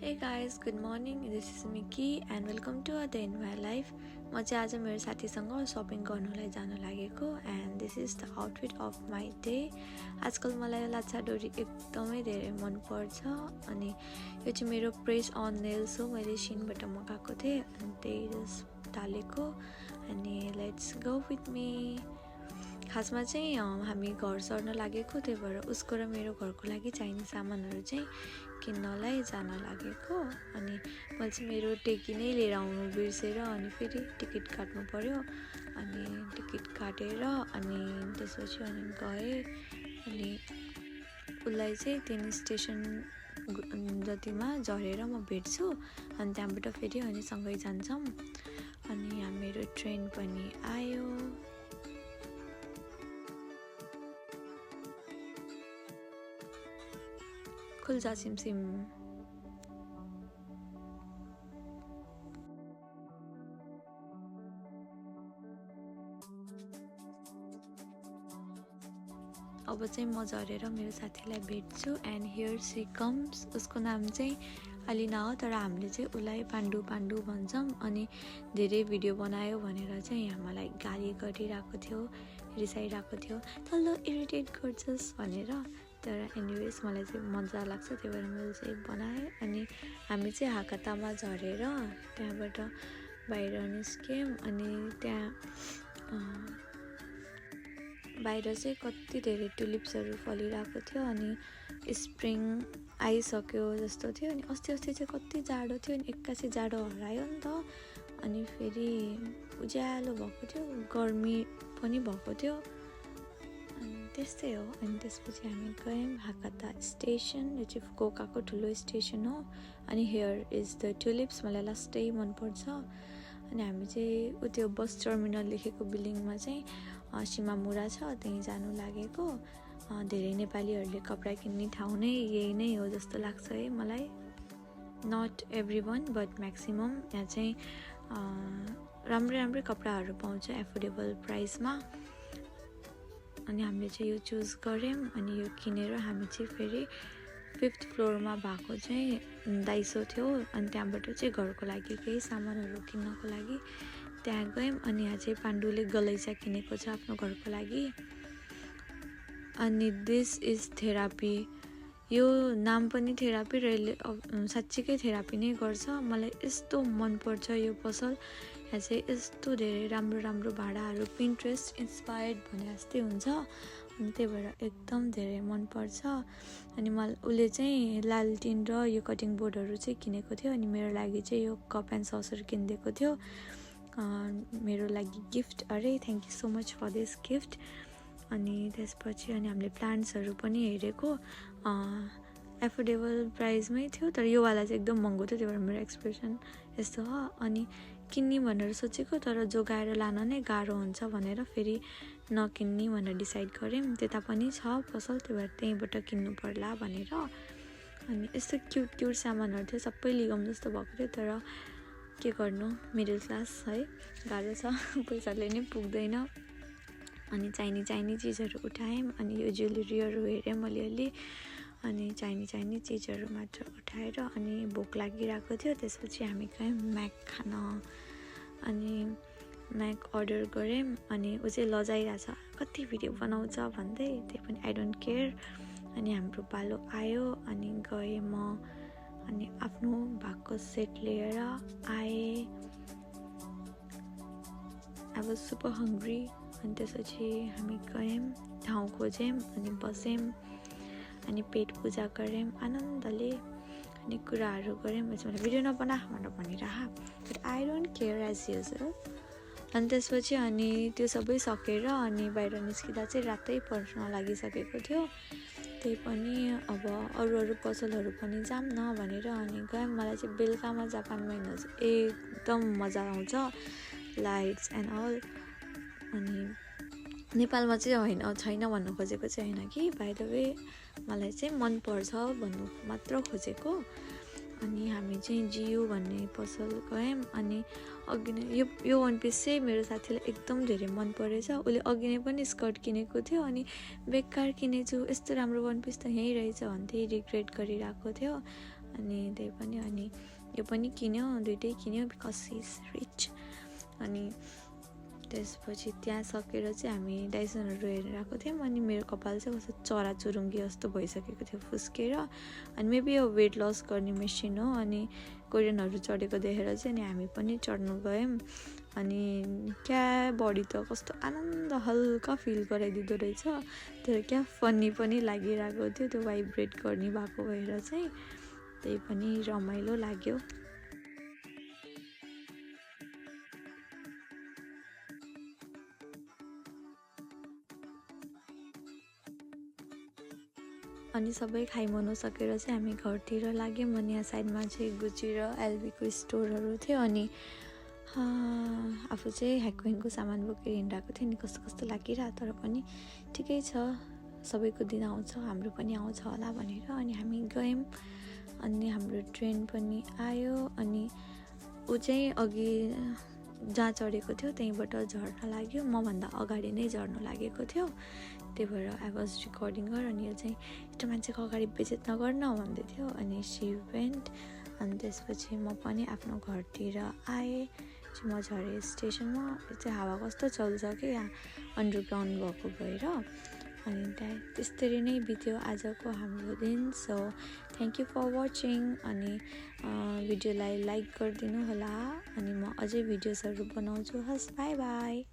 Hey guys, good morning. This is Mickey and welcome to a day in my life. म चाहिँ आज मेरो साथीसँग शपिङ गर्नलाई जान लागेको and this is the outfit of my day. आजकल मलाई लाछा डोरी एकदमै धेरै मन पर्छ अनि यो चाहिँ मेरो प्रेस अन नेल्स हो, मैले सिनबाट मगाएको थिएँ अनि त्यही जस्ट डालेको अनि लेट्स गो विथ मी. खासमा चाहिँ हामी घर सर्न लागेको, त्यही भएर उसको र मेरो घरको लागि चाहिने सामानहरू चाहिँ किन्नलाई जान लागेको. अनि मैले चाहिँ मेरो टेकी नै लिएर आउनु बिर्सेर अनि फेरि टिकट काट्नु पर्यो अनि टिकट काटेर अनि त्यसपछि अनि गएँ अनि उसलाई चाहिँ ट्रेन स्टेसन जतिमा झरेर म भेट्छु अनि त्यहाँबाट फेरि अनि सँगै जान्छौँ. अनि यहाँ मेरो ट्रेन पनि आयो. खुल्जा सिमसिम. अब चाहिँ म झरेर मेरो साथीलाई भेट्छु एन्ड हियर सी कम्स. उसको नाम चाहिँ अलिना हो, तर हामीले चाहिँ उसलाई पाण्डु पाण्डु भन्छौँ. अनि धेरै भिडियो बनायो भनेर चाहिँ यहाँ मलाई गाली गरिरहेको थियो, रिसाइरहेको थियो, तल्लो इरिटेट गर्छस् भनेर. तर एनिवेज मलाई चाहिँ मजा लाग्छ, त्यही भएर मैले चाहिँ बनाएँ. अनि हामी चाहिँ हाकातामा झरेर त्यहाँबाट बाहिर निस्क्यौँ अनि त्यहाँ बाहिर चाहिँ कति धेरै टुलिप्सहरू फलिरहेको थियो अनि स्प्रिङ आइसक्यो जस्तो थियो. अनि अस्ति चाहिँ कति जाडो थियो अनि एक्कासी जाडो हरायो नि त. अनि फेरि उज्यालो भएको थियो, गर्मी पनि भएको थियो, त्यस्तै हो. अनि त्यसपछि हामी गयौँ हाकाता स्टेसन, यो चाहिँ फुकुओकाको ठुलो स्टेसन हो. अनि हियर इज द टुलिप्स, मलाई लास्टै मनपर्छ. अनि हामी चाहिँ त्यो बस टर्मिनल लेखेको बिल्डिङमा चाहिँ सिमामुरा छ, त्यहीँ जानु लागेको. धेरै नेपालीहरूले कपडा किन्ने ठाउँ नै यही नै हो जस्तो लाग्छ है मलाई. Not every one but maximum यहाँ चाहिँ राम्रै कपडाहरू पाउँछ एफोर्डेबल प्राइसमा. अनि हामीले चाहिँ यो चुज गऱ्यौँ अनि यो किनेर हामी चाहिँ फेरि 5th फ्लोरमा भएको चाहिँ दाइसो थियो अनि त्यहाँबाट चाहिँ घरको लागि केही सामानहरू किन्नको लागि त्यहाँ गयौँ. अनि यहाँ चाहिँ पाण्डुले गलैँचा किनेको छ आफ्नो घरको लागि. अनि दिस इज थेरापी, यो नाम पनि थेरापी र यसले साँच्चीकै थेरापी नै गर्छ. मलाई यस्तो मनपर्छ यो पसल. यहाँ चाहिँ यस्तो धेरै राम्रो भाँडाहरू पिन्ट्रेस्ट इन्सपायर्ड भने जस्तै हुन्छ अनि त्यही भएर एकदम धेरै मनपर्छ. अनि उसले चाहिँ लालटिन र यो कटिङ बोर्डहरू चाहिँ किनेको थियो अनि मेरो लागि चाहिँ यो कप एन्ड ससर किनिदिएको थियो मेरो लागि गिफ्ट. अरे thank you so much for this gift. अनि त्यसपछि अनि हामीले प्लान्ट्सहरू पनि हेरेको, एफोर्डेबल प्राइसमै थियो, तर यो वाला चाहिँ एकदम महँगो थियो, त्यही भएर मेरो एक्सप्रेसन यस्तो हो. अनि किन्ने भनेर सोचेको तर जोगाएर लान नै गाह्रो हुन्छ भनेर फेरि नकिन्ने भनेर डिसाइड गऱ्यौँ. त्यता पनि छ पसल, त्यही भएर त्यहीँबाट किन्नु पर्ला भनेर. अनि यस्तो क्युट सामानहरू थियो, सबै लिगम जस्तो भएको थियो, तर के गर्नु, मिडल क्लास है, गाह्रो छ, पैसाले नै पुग्दैन. अनि चाहिने चिजहरू उठायौँ. अनि यो ज्वेलरीहरू हेऱ्यौँ अलिअलि अनि चाहिने चिजहरू मात्र उठाएर अनि भोक लागिरहेको थियो. त्यसपछि हामी गयौँ म्याक खान अनि म्याक अर्डर गऱ्यौँ. अनि ऊ चाहिँ लजाइरहेछ कति भिडियो बनाउँछ भन्दै, त्यही पनि आई डोन्ट केयर. अनि हाम्रो पालो आयो अनि गएँ म अनि आफ्नो भएको सेट लिएर आएँ. I was super hungry. अनि त्यसपछि हामी गयौँ, ठाउँ खोज्यौँ अनि बस्यौँ अनि पेट पूजा गऱ्यौँ आनन्दले अनि कुराहरू गऱ्यौँ. मलाई भिडियो नबना भनेर भनिरह, but I don't care as usual. अनि त्यसपछि अनि त्यो सबै सकेर अनि बाहिर निस्किँदा चाहिँ रातै पर्न लागिसकेको थियो. त्यही पनि अब अरू पसलहरू पनि जाऊँ न भनेर अनि गयौँ. मलाई चाहिँ बेलुकामा जापानमा हिँड्न चाहिँ एकदम मजा आउँछ, लाइट्स एन्ड अल. अनि नेपालमा चाहिँ छैन भन्नु खोजेको चाहिँ होइन कि, बाइ द वे मलाई चाहिँ मनपर्छ भन्नु मात्र खोजेको. अनि हामी चाहिँ जियु भन्ने पसल गयौँ. अनि अघि नै यो वान पिस चाहिँ मेरो साथीलाई एकदम धेरै मन परेछ. उसले अघि नै पनि स्कर्ट किनेको थियो अनि बेकार किनेछु, यस्तो राम्रो वान पिस त यहीँ रहेछ भन्दै रिग्रेट गरिरहेको थियो. अनि त्यही पनि अनि यो पनि किन्यो, दुइटै किन्यो बिकज हि इज रिच। अनि त्यसपछि त्यहाँ सकेर चाहिँ हामी डाइसनहरू हेरेर आएको थियौँ। अनि मेरो कपाल चाहिँ कस्तो चराचुरुङ्गी जस्तो भइसकेको थियो फुस्केर। अनि मेबी यो वेट लस गर्ने मेसिन हो। अनि कोरियनहरू चढेको देखेर चाहिँ अनि हामी पनि चढ्नु गयौँ। अनि क्या बडी त कस्तो आनन्द हल्का फिल गराइदिँदो रहेछ। तर क्या फनी पनि लागिरहेको थियो त्यो भाइब्रेट गर्ने भएको भएर चाहिँ, त्यही पनि रमाइलो लाग्यो। अनि सबै खाइमनो सकेर चाहिँ हामी घरतिर लाग्यौँ। अनि यहाँ साइडमा चाहिँ गुची र एलबीको स्टोरहरू थियो। अनि आफू चाहिँ ह्याकोइङको सामान बोकेर हिँडिरहेको थियो नि, कस्तो कस्तो लागिरहेको, तर पनि ठिकै छ, सबैको दिन आउँछ, हाम्रो पनि आउँछ होला भनेर। अनि हामी गयौँ। अनि हाम्रो ट्रेन पनि आयो। अनि ऊ चाहिँ अघि जहाँ चढेको थियो त्यहीँबाट झर्न लाग्यो, मभन्दा अगाडि नै झर्नु लागेको थियो। त्यही भएर आई वाज रिकर्डिङ गर। अनि यो चाहिँ यस्तो मान्छेको अगाडि बेइज्जत नगर्न भन्दै थियो। अनि सी वेन्ट। अनि त्यसपछि म पनि आफ्नो घरतिर आएँ। म झरेँ स्टेसनमा। यो चाहिँ हावा कस्तो चल्छ कि यहाँ अन्डरग्राउन्ड भएको भएर। अनि त्यसरी नै बित्यो आजको हाम्रो दिन। So thank you for watching. अनि भिडियोलाई लाइक गरिदिनु होला। अनि म अझै भिडियोजहरू बनाउँछु। हस्, बाई बाई।